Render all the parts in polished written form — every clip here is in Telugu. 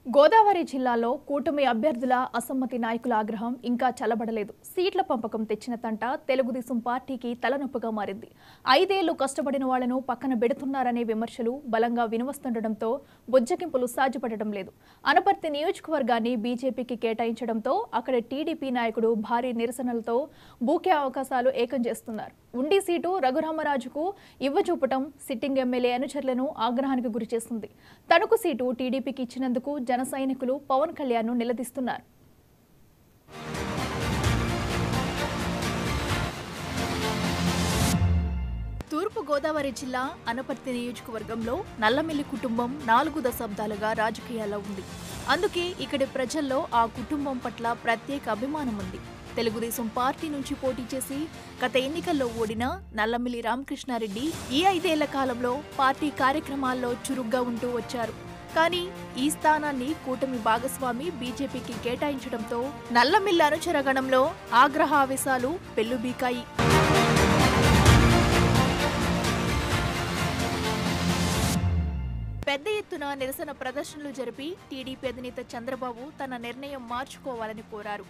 గోదావరి జిల్లాలో కూటమి అభ్యర్థుల అసమ్మతి నాయకుల ఆగ్రహం ఇంకా చల్లబడలేదు. సీట్ల పంపకం తెచ్చిన తంట తెలుగుదేశం పార్టీకి తలనొప్పిగా మారింది. 5 ఏళ్లు కష్టపడిన వాళ్లను పక్కన పెడుతున్నారనే విమర్శలు బలంగా వినవస్తుండటంతో బుజ్జగింపులు సాధ్యపడడం లేదు. అనపర్తి నియోజకవర్గాన్ని బీజేపీకి కేటాయించడంతో అక్కడ టీడీపీ నాయకుడు భారీ నిరసనలతో బూకే అవకాశాలు ఏకం చేస్తున్నారు. ఉండి సీటు రఘురామరాజుకు ఇవ్వచూపటం సిట్టింగ్ ఎమ్మెల్యే అనుచరులను ఆగ్రహానికి గురిచేస్తుంది. తణుకు సీటు టీడీపీకి ఇచ్చినందుకు జన సైనికులు పవన్ కళ్యాణ్ ను నిలదీస్తున్నారు. తూర్పు గోదావరి జిల్లా అనపర్తి నియోజకవర్గంలో నల్లమిల్లి కుటుంబం 4 దశాబ్దాలుగా రాజకీయాల్లో ఉంది. అందుకే ఇక్కడి ప్రజల్లో ఆ కుటుంబం పట్ల ప్రత్యేక అభిమానం ఉంది. తెలుగుదేశం పార్టీ నుంచి పోటీ చేసి గత ఎన్నికల్లో ఓడిన నల్లమిల్లి రామకృష్ణారెడ్డి ఈ 5 ఏళ్ల కాలంలో పార్టీ కార్యక్రమాల్లో చురుగ్గా ఉంటూ వచ్చారు. కానీ ఈ స్థానాన్ని కూటమి భాగస్వామి బీజేపీకి కేటాయించడంతో నల్లమిల్లి అనుచరగణంలో ఆగ్రహావేశాలు పెల్లుబీకాయి. పెద్ద ఎత్తున నిరసన ప్రదర్శనలు జరిపి టీడీపీ అధినేత చంద్రబాబు తన నిర్ణయం మార్చుకోవాలని కోరారు.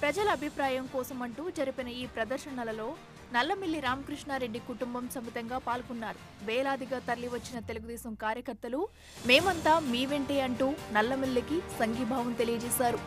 ప్రజల అభిప్రాయం కోసమంటూ జరిపిన ఈ ప్రదర్శనలలో నల్లమిల్లి రామకృష్ణారెడ్డి కుటుంబం సమితంగా పాల్గొన్నారు. వేలాదిగా తరలివచ్చిన తెలుగుదేశం కార్యకర్తలు మేమంతా మీ వెంటే అంటూ నల్లమిల్లికి సంఘీభావం తెలియజేశారు.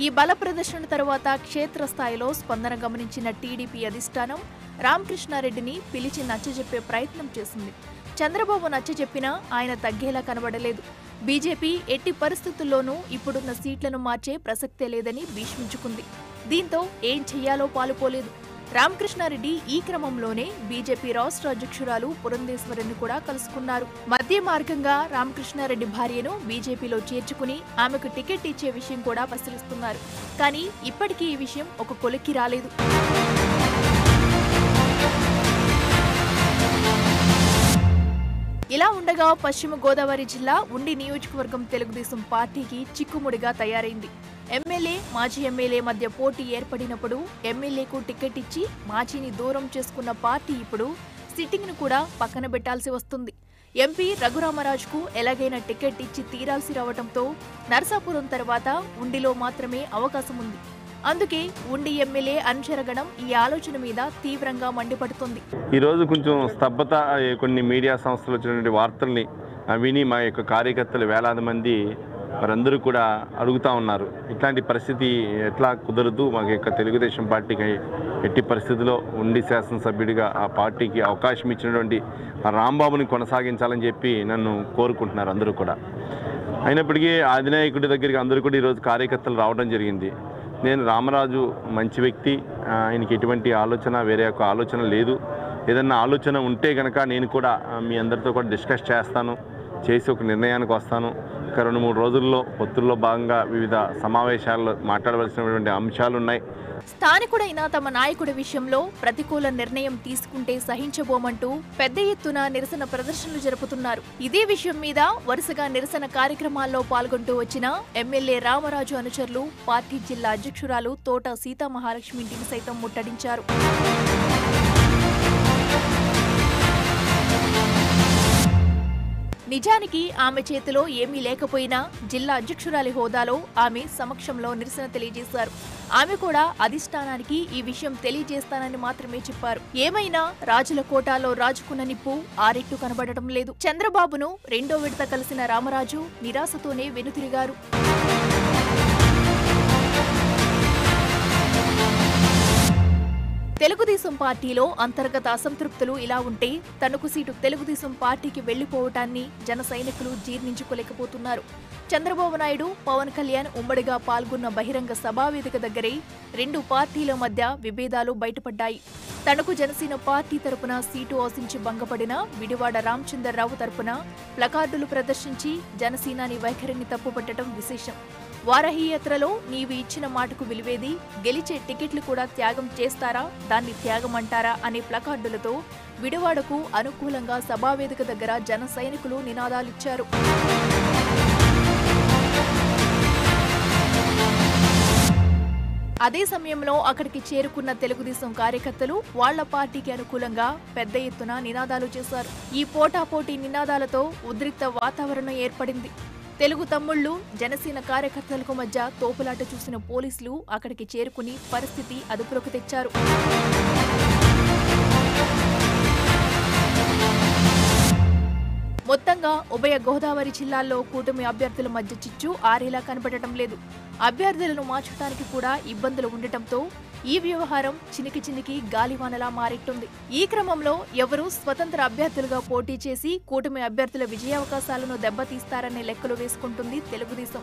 ఈ బల ప్రదర్శన తర్వాత క్షేత్రస్థాయిలో స్పందన గమనించిన టీడీపీ అధిష్టానం రామకృష్ణారెడ్డిని పిలిచి నచ్చజెప్పే ప్రయత్నం చేసింది. చంద్రబాబు నచ్చజెప్పినా ఆయన తగ్గేలా కనబడలేదు. బీజేపీ ఎట్టి పరిస్థితుల్లోనూ ఇప్పుడున్న సీట్లను మార్చే ప్రసక్తే లేదని భీష్మించుకుంది. దీంతో ఏం చెయ్యాలో పాలుపోలేదు. రామకృష్ణారెడ్డి ఈ క్రమంలోనే బీజేపీ రాష్ట్ర అధ్యక్షురాలు పురంధేశ్వరిని కూడా కలుసుకున్నారు. మధ్య మార్గంగా రామకృష్ణారెడ్డి భార్యను బీజేపీలో చేర్చుకుని ఆమెకు టికెట్ ఇచ్చే విషయం కూడా పరిశీలిస్తున్నారు. కానీ ఇప్పటికీ ఈ విషయం ఒక కొలిక్కి రాలేదు. ఇలా ఉండగా పశ్చిమ గోదావరి జిల్లా ఉండి నియోజకవర్గం తెలుగుదేశం పార్టీకి చిక్కుముడిగా తయారైంది. ఎమ్మెల్యే మాజీ ఎమ్మెల్యే మధ్య పోటీ ఏర్పడినప్పుడు ఎమ్మెల్యేకు టికెట్ ఇచ్చి మాజీని దూరం చేసుకున్న పార్టీ ఇప్పుడు సిట్టింగ్ ను కూడా పక్కన పెట్టాల్సి వస్తుంది. ఎంపీ రఘురామరాజుకు ఎలాగైనా టికెట్ ఇచ్చి తీరాల్సి రావడంతో నరసాపురం తర్వాత ఉండిలో మాత్రమే అవకాశం ఉంది. అందుకే ఉండి ఎమ్మెల్యే అనుచరగణం ఈ ఆలోచన మీద తీవ్రంగా మండిపడుతుంది. ఈరోజు కొంచెం స్తబ్దత, కొన్ని మీడియా సంస్థలు వచ్చినటువంటి వార్తల్ని విని మా యొక్క కార్యకర్తలు వేలాది మంది వారందరూ కూడా అడుగుతూ ఉన్నారు. ఇట్లాంటి పరిస్థితి ఎట్లా కుదరదు, మాకు యొక్క తెలుగుదేశం పార్టీకి ఎట్టి పరిస్థితిలో ఉండి శాసనసభ్యుడిగా ఆ పార్టీకి అవకాశం ఇచ్చినటువంటి రాంబాబుని కొనసాగించాలని చెప్పి నన్ను కోరుకుంటున్నారు అందరూ కూడా. అయినప్పటికీ అధినాయకుడి దగ్గరికి అందరూ కూడా ఈరోజు కార్యకర్తలు రావడం జరిగింది. నేను రామరాజు మంచి వ్యక్తి, ఆయనకి ఎటువంటి ఆలోచన వేరే ఒక ఆలోచన లేదు. ఏదన్నా ఆలోచన ఉంటే కనుక నేను కూడా మీ అందరితో కూడా డిస్కస్ చేసి ఒక నిర్ణయానికి వస్తాను. ఒక 2-3 రోజుల్లో పొత్తుల్లో భాగంగా వివిధ సమావేశాల్లో మాట్లాడవలసినటువంటి అంశాలు ఉన్నాయి. స్థానికుడైన తమ నాయకుడి విషయంలో ప్రతికూల నిర్ణయం తీసుకుంటే సహించబోమంటూ పెద్ద ఎత్తున నిరసన ప్రదర్శనలు జరుపుతున్నారు. ఇదే విషయం మీద వరుసగా నిరసన కార్యక్రమాల్లో పాల్గొంటూ వచ్చిన ఎమ్మెల్యే రామరాజు అనుచరులు పార్టీ జిల్లా అధ్యక్షురాలు తోట సీతామహాలక్ష్మి ఇంటిని సైతం ముట్టడించారు. నిజానికి ఆమె చేతిలో ఏమీ లేకపోయినా జిల్లా అధ్యక్షురాలి హోదాలో ఆమె సమక్షంలో నిరసన తెలియజేశారు. ఆమె కూడా అధిష్టానానికి ఈ విషయం తెలియజేస్తానని మాత్రమే చెప్పారు. ఏమైనా రాజుల కోటాలో రాజుకున్న నిప్పు ఆరెట్టు కనబడటం లేదు. చంద్రబాబును 2వ విడత కలిసిన రామరాజు నిరాశతోనే వెనుతిరిగారు. తెలుగుదేశం పార్టీలో అంతర్గత అసంతృప్తులు ఇలా ఉంటే తణుకు సీటు తెలుగుదేశం పార్టీకి వెళ్లిపోవటాన్ని జన సైనికులు జీర్ణించుకోలేకపోతున్నారు. చంద్రబాబు నాయుడు, పవన్ కళ్యాణ్ ఉమ్మడిగా పాల్గొన్న బహిరంగ సభావేదిక దగ్గరే 2 పార్టీల మధ్య విభేదాలు బయటపడ్డాయి. తణుకు జనసేన పార్టీ తరపున సీటు ఆశించి భంగపడిన విడివాడ రామచంద్రరావు తరపున ప్లకార్డులు ప్రదర్శించి జనసేనాని వైఖరిని తప్పుపట్టడం విశేషం. వారాహి యాత్రలో నీవు ఇచ్చిన మాటకు విలువేది, గెలిచే టికెట్లు కూడా త్యాగం చేస్తారా, దాన్ని త్యాగం అంటారా అనే ప్లకార్డులతో విడివాడకు అనుకూలంగా సభావేదిక దగ్గర జన సైనికులు నినాదాలిచ్చారు. అదే సమయంలో అక్కడికి చేరుకున్న తెలుగుదేశం కార్యకర్తలు వాళ్ల పార్టీకి అనుకూలంగా పెద్ద ఎత్తున నినాదాలు చేశారు. ఈ పోటాపోటీ నినాదాలతో ఉద్రిక్త వాతావరణం ఏర్పడింది. తెలుగు తమ్ముళ్లు, జనసేన కార్యకర్తలకు మధ్య తోపులాట చూసిన పోలీసులు అక్కడికి చేరుకుని పరిస్థితి అదుపులోకి తెచ్చారు. మొత్తంగా ఉభయ గోదావరి జిల్లాల్లో కూటమి అభ్యర్థుల మధ్య చిచ్చు ఆరేలా కనబడటం లేదు. అభ్యర్థులను మార్చడానికి కూడా ఇబ్బందులు ఉండటంతో ఈ వ్యవహారం చినికి గాలివానలా మారిట్టుంది. ఈ క్రమంలో ఎవరు స్వతంత్ర అభ్యర్థులుగా పోటీ చేసి కూటమి అభ్యర్థుల విజయావకాశాలను దెబ్బతీస్తారనే లెక్కలు వేసుకుంటుంది తెలుగుదేశం.